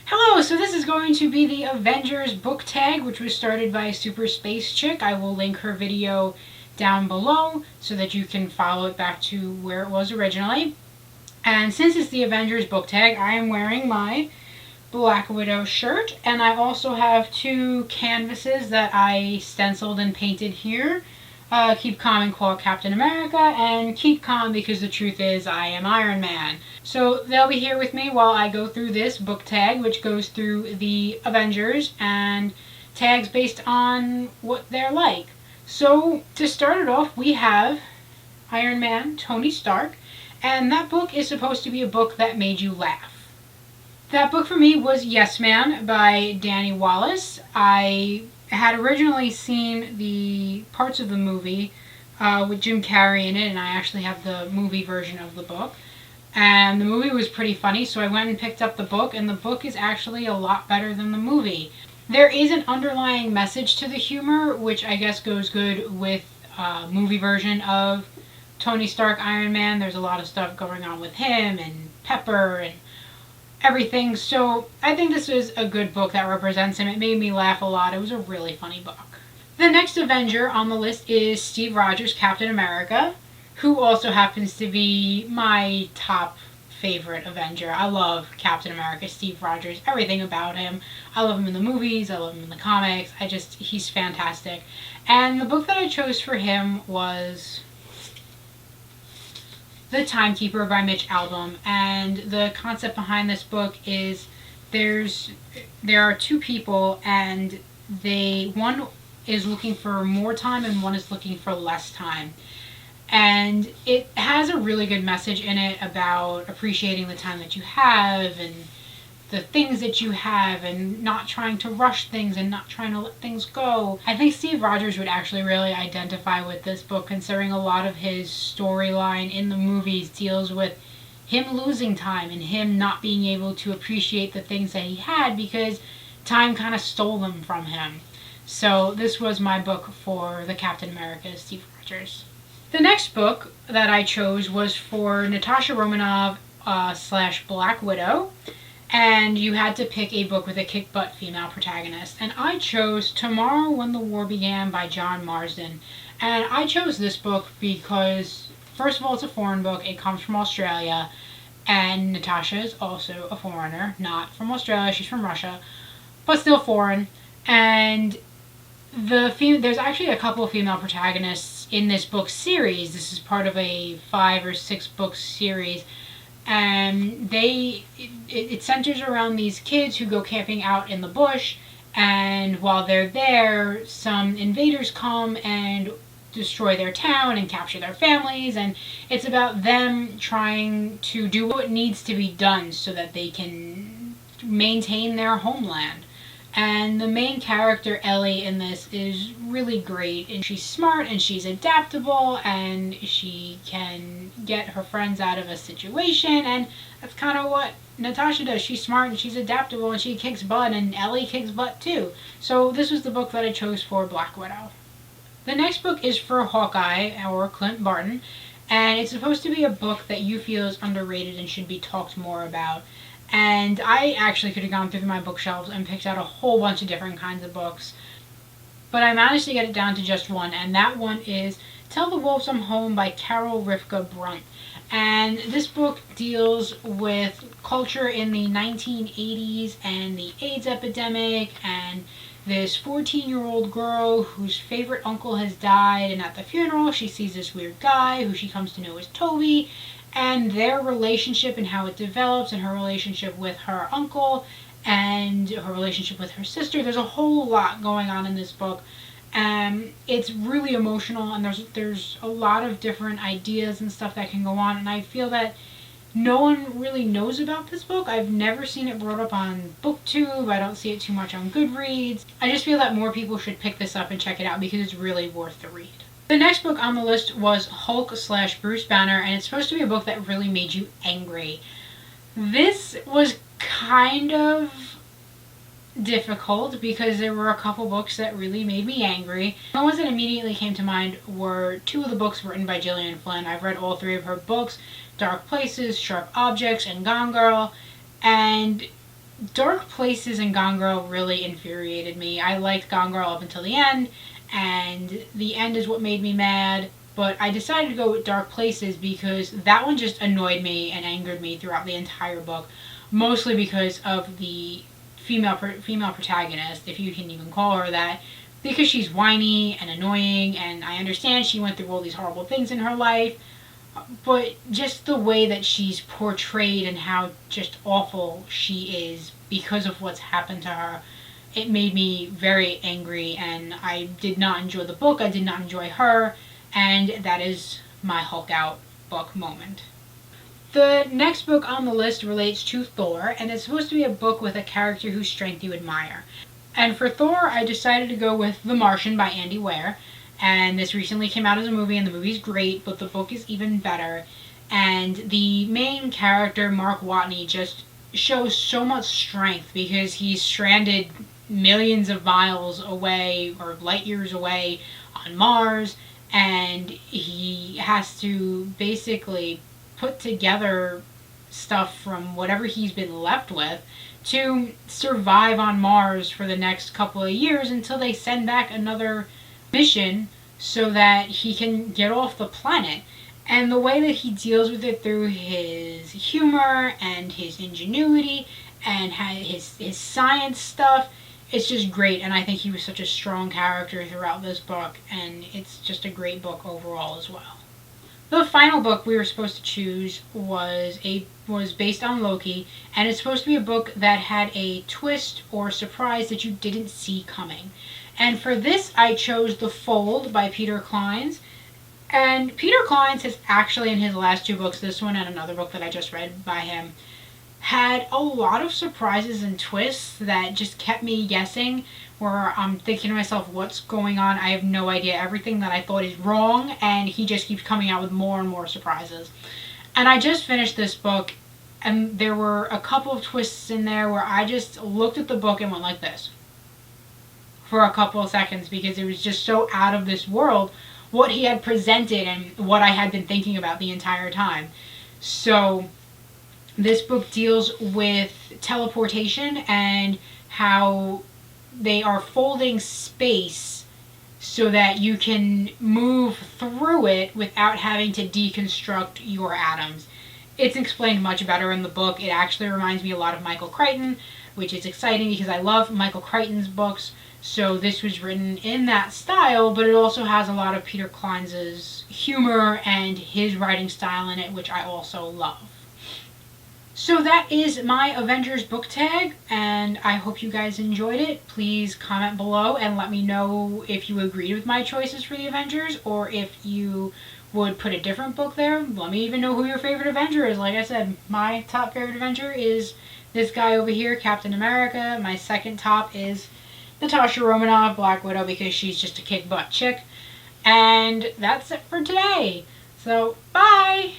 Hello, so this is going to be the Avengers Book Tag, which was started by Super Space Chick. I will link her video down below so that you can follow it back to where it was originally. And since it's the Avengers Book Tag, I am wearing my Black Widow shirt, and I also have two canvases that I stenciled and painted here. Keep calm and call Captain America, and keep calm because the truth is I am Iron Man. So they'll be here with me while I go through this book tag, which goes through the Avengers and tags based on what they're like. So to start it off, we have Iron Man, Tony Stark, and that book is supposed to be a book that made you laugh. That book for me was Yes Man by Danny Wallace. I had originally seen the parts of the movie with Jim Carrey in it, and I actually have the movie version of the book. And the movie was pretty funny, so I went and picked up the book, and the book is actually a lot better than the movie. There is an underlying message to the humor, which I guess goes good with movie version of Tony Stark Iron Man. There's a lot of stuff going on with him and Pepper and everything, so I think this is a good book that represents him. It made me laugh a lot. It was a really funny book. The next Avenger on the list is Steve Rogers, Captain America, who also happens to be my top favorite Avenger. I love Captain America, Steve Rogers, everything about him. I love him in the movies, I love him in the comics. He's fantastic. And the book that I chose for him was The Timekeeper by Mitch Albom, and the concept behind this book is there are two people, and one is looking for more time and one is looking for less time. And it has a really good message in it about appreciating the time that you have and the things that you have and not trying to rush things and not trying to let things go. I think Steve Rogers would actually really identify with this book, considering a lot of his storyline in the movies deals with him losing time and him not being able to appreciate the things that he had because time kind of stole them from him. So this was my book for the Captain America, Steve Rogers. The next book that I chose was for Natasha Romanoff / Black Widow. And you had to pick a book with a kick-butt female protagonist. And I chose Tomorrow When the War Began by John Marsden. And I chose this book because, first of all, it's a foreign book. It comes from Australia. And Natasha is also a foreigner. Not from Australia, she's from Russia. But still foreign. And there's actually a couple of female protagonists in this book series. This is part of a 5 or 6 book series. And it centers around these kids who go camping out in the bush, and while they're there, some invaders come and destroy their town and capture their families, and it's about them trying to do what needs to be done so that they can maintain their homeland. And the main character, Ellie, in this is really great, and she's smart and she's adaptable and she can get her friends out of a situation, and that's kind of what Natasha does. She's smart and she's adaptable and she kicks butt, and Ellie kicks butt too. So this was the book that I chose for Black Widow. The next book is for Hawkeye, or Clint Barton, and it's supposed to be a book that you feel is underrated and should be talked more about. And I actually could have gone through my bookshelves and picked out a whole bunch of different kinds of books. But I managed to get it down to just one, and that one is Tell the Wolves I'm Home by Carol Rivka Brunt. And this book deals with culture in the 1980s and the AIDS epidemic, and this 14-year-old girl whose favorite uncle has died, and at the funeral she sees this weird guy who she comes to know as Toby, and their relationship and how it develops, and her relationship with her uncle, and her relationship with her sister. There's a whole lot going on in this book. It's really emotional, and there's a lot of different ideas and stuff that can go on, and I feel that no one really knows about this book. I've never seen it brought up on BookTube. I don't see it too much on Goodreads. I just feel that more people should pick this up and check it out because it's really worth the read. The next book on the list was Hulk / Bruce Banner, and it's supposed to be a book that really made you angry. This was kind of difficult because there were a couple books that really made me angry. The ones that immediately came to mind were 2 of the books written by Gillian Flynn. I've read all 3 of her books, Dark Places, Sharp Objects, and Gone Girl, and Dark Places and Gone Girl really infuriated me. I liked Gone Girl up until the end, and the end is what made me mad. But I decided to go with Dark Places because that one just annoyed me and angered me throughout the entire book, mostly because of the female protagonist, if you can even call her that, because she's whiny and annoying, and I understand she went through all these horrible things in her life, but just the way that she's portrayed and how just awful she is because of what's happened to her, it made me very angry, and I did not enjoy the book. I did not enjoy her, and that is my Hulk out book moment. The next book on the list relates to Thor, and it's supposed to be a book with a character whose strength you admire. And for Thor, I decided to go with The Martian by Andy Weir. And this recently came out as a movie, and the movie's great, but the book is even better. And the main character, Mark Watney, just shows so much strength because he's stranded millions of miles away, or light years away, on Mars, and he has to basically put together stuff from whatever he's been left with to survive on Mars for the next couple of years until they send back another mission so that he can get off the planet. And the way that he deals with it through his humor and his ingenuity and his science stuff, it's just great. And I think he was such a strong character throughout this book, and it's just a great book overall as well. The final book we were supposed to choose was based on Loki, and it's supposed to be a book that had a twist or surprise that you didn't see coming. And for this, I chose The Fold by Peter Clines. And Peter Clines has actually, in his last two books, this one and another book that I just read by him, had a lot of surprises and twists that just kept me guessing, where I'm thinking to myself, what's going on? I have no idea. Everything that I thought is wrong, and he just keeps coming out with more and more surprises. And I just finished this book, and there were a couple of twists in there where I just looked at the book and went like this for a couple of seconds, because it was just so out of this world what he had presented and what I had been thinking about the entire time. So this book deals with teleportation and how they are folding space so that you can move through it without having to deconstruct your atoms. It's explained much better in the book. It actually reminds me a lot of Michael Crichton, which is exciting because I love Michael Crichton's books. So this was written in that style, but it also has a lot of Peter Clines' humor and his writing style in it, which I also love. So that is my Avengers book tag, and I hope you guys enjoyed it. Please comment below and let me know if you agreed with my choices for the Avengers, or if you would put a different book there. Let me even know who your favorite Avenger is. Like I said, my top favorite Avenger is this guy over here, Captain America. My second top is Natasha Romanoff, Black Widow, because she's just a kick-butt chick. And that's it for today. So, bye!